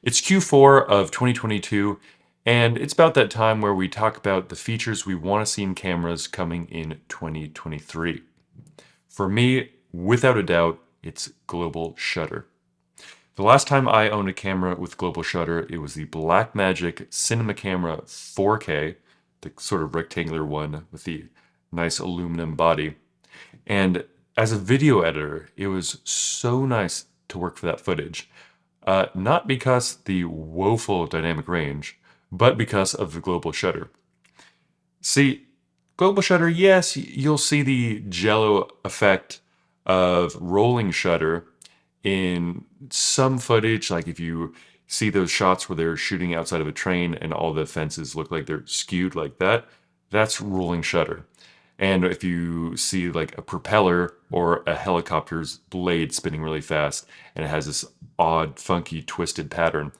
It's Q4 of 2022, and it's about that time where we talk about the features we want to see in cameras coming in 2023. For me, without a doubt, it's global shutter. The last time I owned a camera with global shutter, it was the Blackmagic Cinema Camera 4K, the sort of rectangular one with the nice aluminum body. And as a video editor, it was so nice to work for that footage. Not because the woeful dynamic range, but because of the global shutter. See, global shutter, yes, you'll see the jello effect of rolling shutter in some footage, like if you see those shots where they're shooting outside of a train and all the fences look like they're skewed like that, that's rolling shutter. And if you see like a propeller or a helicopter's blade spinning really fast and it has this odd, funky, twisted pattern,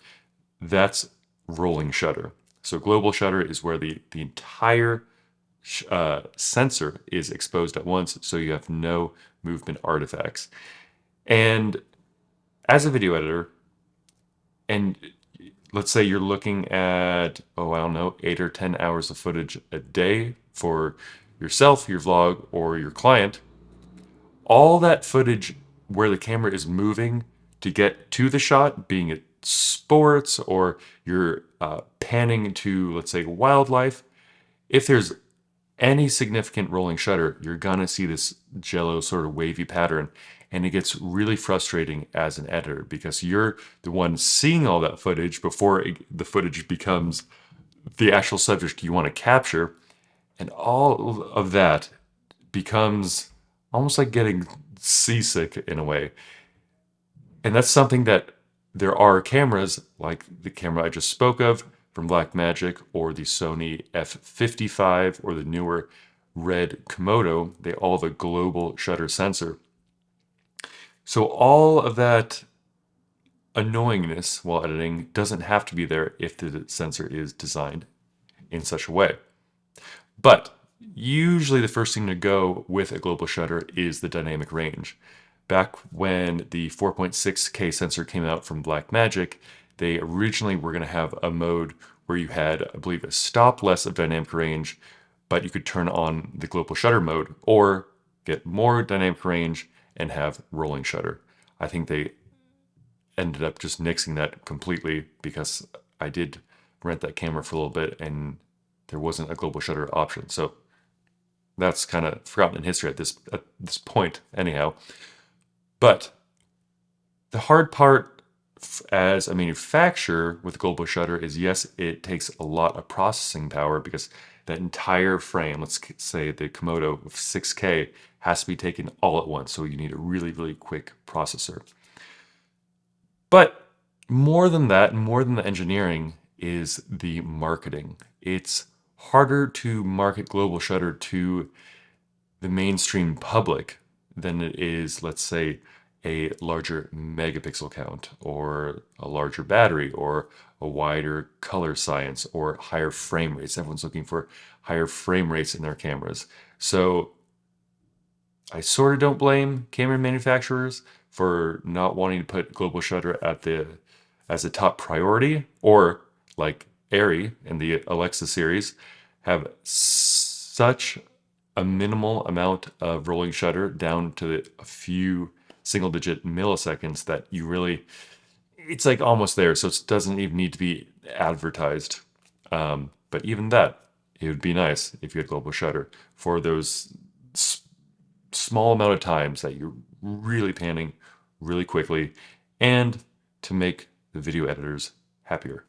that's rolling shutter. So global shutter is where the entire sensor is exposed at once, so you have no movement artifacts. And as a video editor, and let's say you're looking at, oh, I don't know, 8 or 10 hours of footage a day for yourself, your vlog, or your client, all that footage where the camera is moving to get to the shot, being it sports or you're panning to, let's say, wildlife, if there's any significant rolling shutter, you're gonna see this jello sort of wavy pattern. And it gets really frustrating as an editor because you're the one seeing all that footage before the footage becomes the actual subject you want to capture. And all of that becomes almost like getting seasick in a way. And that's something that there are cameras like the camera I just spoke of from Blackmagic or the Sony f55 or the newer Red Komodo. They all have a global shutter sensor. So all of that annoyingness while editing doesn't have to be there if the sensor is designed in such a way. But usually the first thing to go with a global shutter is the dynamic range. Back when the 4.6K sensor came out from Blackmagic, they originally were going to have a mode where you had, I believe, a stop less of dynamic range, but you could turn on the global shutter mode or get more dynamic range and have rolling shutter. I think they ended up just nixing that completely because I did rent that camera for a little bit and there wasn't a global shutter option. So that's kind of forgotten in history at this point anyhow. But the hard part as a manufacturer with global shutter is, yes, it takes a lot of processing power because that entire frame, let's say the Komodo with 6K, has to be taken all at once. So you need a really, really quick processor. But more than that, more than the engineering, is the marketing. It's harder to market global shutter to the mainstream public than it is, let's say, a larger megapixel count or a larger battery or a wider color science or higher frame rates. Everyone's looking for higher frame rates in their cameras. So I sort of don't blame camera manufacturers for not wanting to put global shutter as a top priority, or like Airy and the Alexa series have such a minimal amount of rolling shutter down to a few single digit milliseconds that it's like almost there. So it doesn't even need to be advertised. But even that, it would be nice if you had global shutter for those small amount of times that you're really panning really quickly and to make the video editors happier.